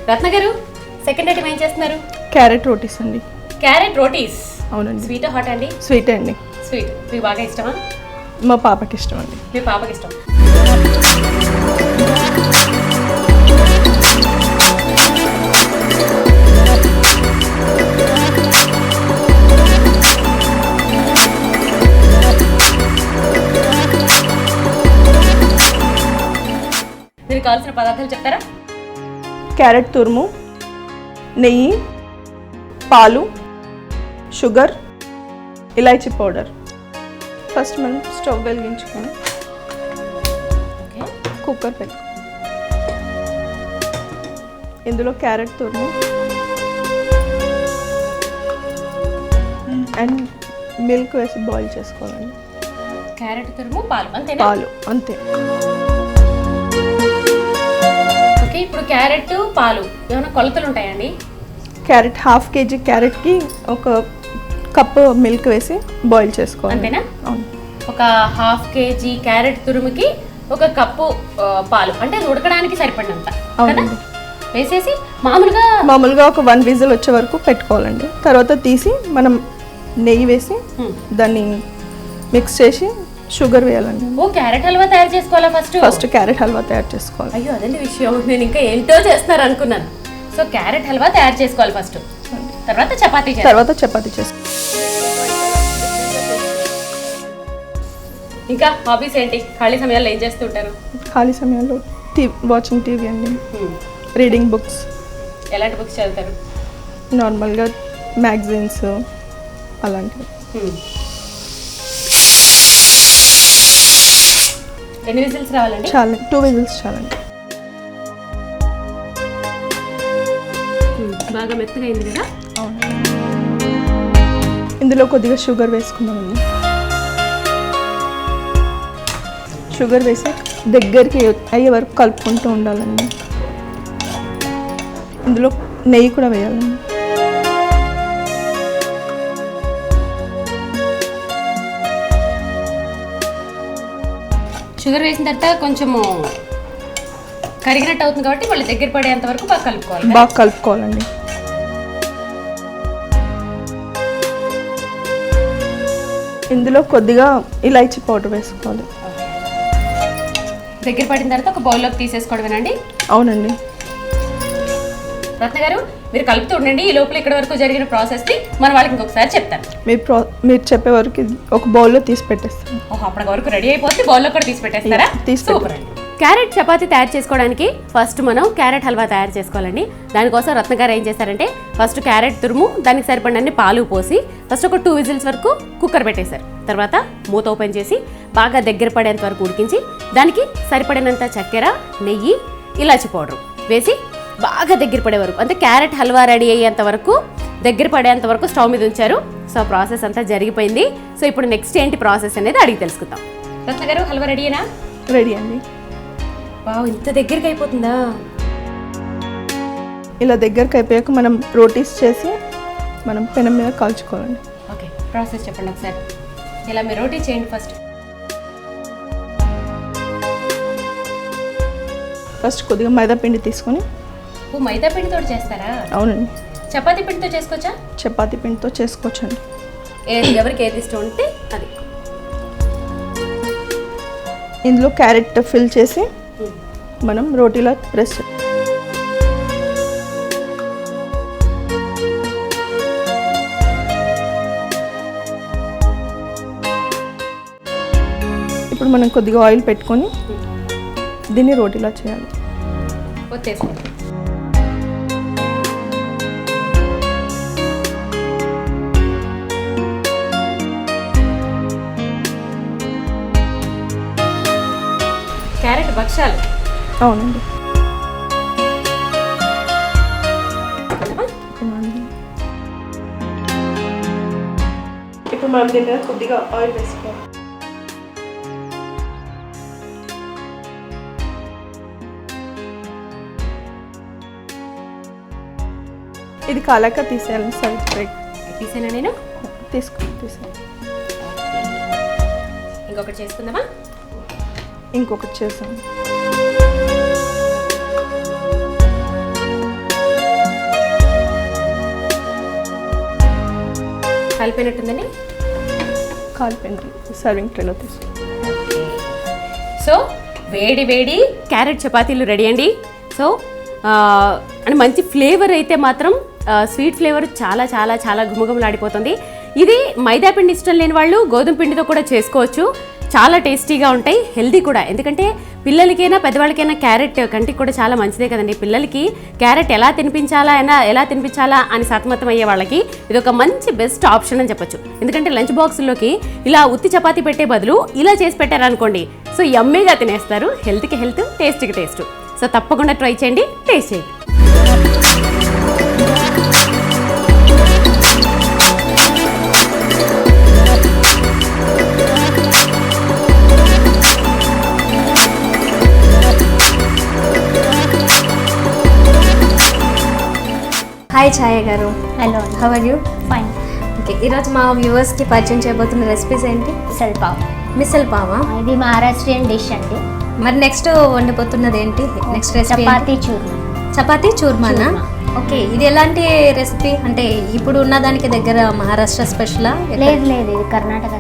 రత్న గారు second item ఏం చేస్తున్నారు? క్యారెట్ రోటీస్ అండి. క్యారెట్ రోటీస్. అవునండి. స్వీట్ హాట్ అండి? స్వీట్ అండి. స్వీట్ మీకు బాగా ఇష్టమా? మా పాపకి ఇష్టం అండి. మీ పాపకి ఇష్టం. దీనికి కావాల్సిన పదార్థాలు చెప్తారా? క్యారెట్ తురుము, నెయ్యి, పాలు, షుగర్, ఇలాచీ పౌడర్. ఫస్ట్ మనం స్టవ్ వెలిగించుకొని కుక్కర్ పెట్టుకో. ఇందులో క్యారెట్ తురుము అండ్ మిల్క్ వేసి బాయిల్ చేసుకోవాలండి. క్యారెట్ తురుము, పాలు అంతేనా? పాలు అంతే. ఓకే, ఇప్పుడు క్యారెట్ పాలు ఏమైనా కొలతలు ఉంటాయండి? క్యారెట్ హాఫ్ కేజీ క్యారెట్కి ఒక కప్ మిల్క్ వేసి బాయిల్ చేసుకోవాలి. అంతేనా? అవును. ఒక హాఫ్ కేజీ క్యారెట్ తురుముకి ఒక కప్పు పాలు, అంటే అది ఉడకడానికి సరిపడినంత వేసేసి మామూలుగా ఒక 1 విజిల్ వచ్చే వరకు పెట్టుకోవాలండి. తర్వాత తీసి మనం నెయ్యి వేసి దాన్ని మిక్స్ చేసి షుగర్ వేయాలండి. ఓ, క్యారెట్ హల్వా తయారు చేసుకోవాలా? ఫస్ట్ క్యారెట్ హల్వా తయారు చేసుకోవాలి. అయ్యో అదండి విషయం, నేను ఇంకా ఏంటో చేస్తున్నారు అనుకున్నాను. సో క్యారెట్ హల్వా తయారు చేసుకోవాలి ఫస్ట్, తర్వాత చపాతీ చేసుకోవాలి. ఇంకా హాబీస్ ఏంటి? ఖాళీ సమయాల్లో ఏం చేస్తుంటారు? ఖాళీ సమయాల్లో వాచింగ్ టీవీ అండి, రీడింగ్ బుక్స్. ఎలాంటి బుక్స్ చదువుతారు? నార్మల్గా మ్యాగజైన్స్ అలాంటివి. ఎన్ని విజిల్స్ రావాలండి? చాలు, 2 విజిల్స్ చాలండి. బాగా మెత్తగా అయింది కదా? అవును. ఇందులో కొద్దిగా షుగర్ వేసుకున్నామండి. షుగర్ వేసి దగ్గరికి అయ్యే వరకు కలుపుకుంటూ ఉండాలండి. ఇందులో నెయ్యి కూడా వేయాలండి. షుగర్ వేసిన తర్వాత కొంచెము కరిగినట్టు అవుతుంది కాబట్టి మళ్ళీ దగ్గర పడేంత వరకు బాగా కలుపుకోవాలండి. ఇందులో కొద్దిగా ఇలాచీ పౌడర్ వేసుకోవాలి. దగ్గర పడిన తర్వాత ఒక బౌల్లోకి తీసేసుకోవడమేనండి? అవునండి. రత్న గారు మీరు కలుపుతూ ఉండండి, ఈ లోపల ఇక్కడ వరకు జరిగిన ప్రాసెస్ని మన వాళ్ళకి ఇంకొకసారి చెప్తాను. మీరు చెప్పే వరకు ఒక బౌల్లో తీసి పెట్టేస్తాను. ఓహో, అప్పటి వరకు రెడీ అయిపోతే బౌల్లో కూడా తీసి పెట్టేస్తారా? సూపర్. క్యారెట్ చపాతీ తయారు చేసుకోవడానికి ఫస్ట్ మనం క్యారెట్ హల్వా తయారు చేసుకోవాలండి. దానికోసం రత్న గారు ఏం చేశారంటే ఫస్ట్ క్యారెట్ తురుము, దానికి సరిపడినన్ని పాలు పోసి ఫస్ట్ ఒక 2 విజిల్స్ వరకు కుక్కర్ పెట్టేశారు. తర్వాత మూత ఓపెన్ చేసి బాగా దగ్గర పడేంత వరకు ఉడికించి దానికి సరిపడినంత చక్కెర, నెయ్యి, ఇలాచీ పౌడర్ వేసి బాగా దగ్గర పడే వరకు, అంటే క్యారెట్ హల్వా రెడీ అయ్యేంత వరకు దగ్గర పడేంత వరకు స్టవ్ మీద ఉంచారు. సో ప్రాసెస్ అంతా జరిగిపోయింది. సో ఇప్పుడు నెక్స్ట్ ఏంటి ప్రాసెస్ అనేది అడిగి తెలుసుకుందాం. రత్న గారు హల్వా రెడీనా? రెడీ అండి. వావ్, ఇంత దగ్గరికి అయిపోతుందా? ఇలా దగ్గరికి అయిపోయాక మనం రోటీస్ చేసి మనం పెనం మీద కాల్చుకోవాలండి. ఓకే, ప్రాసెస్ చెప్పండి ఒకసారి. ఇలా మీరు రోటీ చేయండి. ఫస్ట్ కొద్దిగా మైదా పిండి తీసుకొని. ఓ, మైదా పిండితో చేస్తారా? అవునండి. చపాతీ పిండితో చేసుకోవచ్చా? చపాతీ పిండితో చేసుకోవచ్చండి. ఎవరికి ఏది ఇష్టం ఉంటే అది. ఇందులో క్యారెట్ ఫిల్ చేసి మనం రోటీలో ప్రెస్ ఇప్పుడు మనం కొద్దిగా ఆయిల్ పెట్టుకొని దీన్ని రోటీలా చేయాలి. వచ్చేసుకోండి. క్యారెట్ భక్షాలు. అవునండి. ఇప్పుడు మనం దీని మీద కొద్దిగా ఆయిల్ వేసుకోవాలి. ఇది కాలాక తీసేయాలి. సైడ్ బ్రేక్ తీసేనా? నేను తీసాను. ఇంకొకటి చేసుకుందామా? ఇంకొకటి చేసాను. కలిపినట్టుందండి. కాలిపోయింది, సర్వింగ్ ట్రేలో తీసుకో. సో వేడి వేడి క్యారెట్ చపాతీలు రెడీ అండి. సో అండ్ మంచి ఫ్లేవర్ అయితే మాత్రం స్వీట్ ఫ్లేవర్ చాలా చాలా చాలా గుమగుమలాడిపోతుంది. ఇది మైదా పిండి ఇష్టం లేని వాళ్ళు గోధుమ పిండితో కూడా చేసుకోవచ్చు. చాలా టేస్టీగా ఉంటాయి, హెల్దీ కూడా. ఎందుకంటే పిల్లలకైనా పెద్దవాళ్ళకైనా క్యారెట్ కంటికి కూడా చాలా మంచిదే కదండి. పిల్లలకి క్యారెట్ ఎలా తినిపించాలా అని సతమతం అయ్యే వాళ్ళకి ఇది ఒక మంచి బెస్ట్ ఆప్షన్ అని చెప్పొచ్చు. ఎందుకంటే లంచ్ బాక్సుల్లోకి ఇలా ఉత్తి చపాతీ పెట్టే బదులు ఇలా చేసి పెట్టారనుకోండి, సో యమ్మీగా తినేస్తారు. హెల్త్కి హెల్త్, టేస్ట్కి టేస్ట్. సో తప్పకుండా ట్రై చేయండి, టేస్ట్ చేయండి. హాయ్ ఛాయ గారు. Hello, how are you? Fine. Okay, ఈరోజు మా వ్యూవర్స్కి పరిచయం చేయబోతున్న రెసిపీస్ ఏంటి? మిసల్ పావా. ఇది మహారాష్ట్రియన్ డిష్ అండి. మరి నెక్స్ట్ వండిపోతున్నది ఏంటి? నెక్స్ట్ రెసిపీ చపాతీ చూర్మానా? ఓకే, ఇది ఎలాంటి రెసిపీ? అంటే ఇప్పుడు ఉన్న దానికి దగ్గర మహారాష్ట్ర స్పెషలా? లేదు, ఇది కర్ణాటక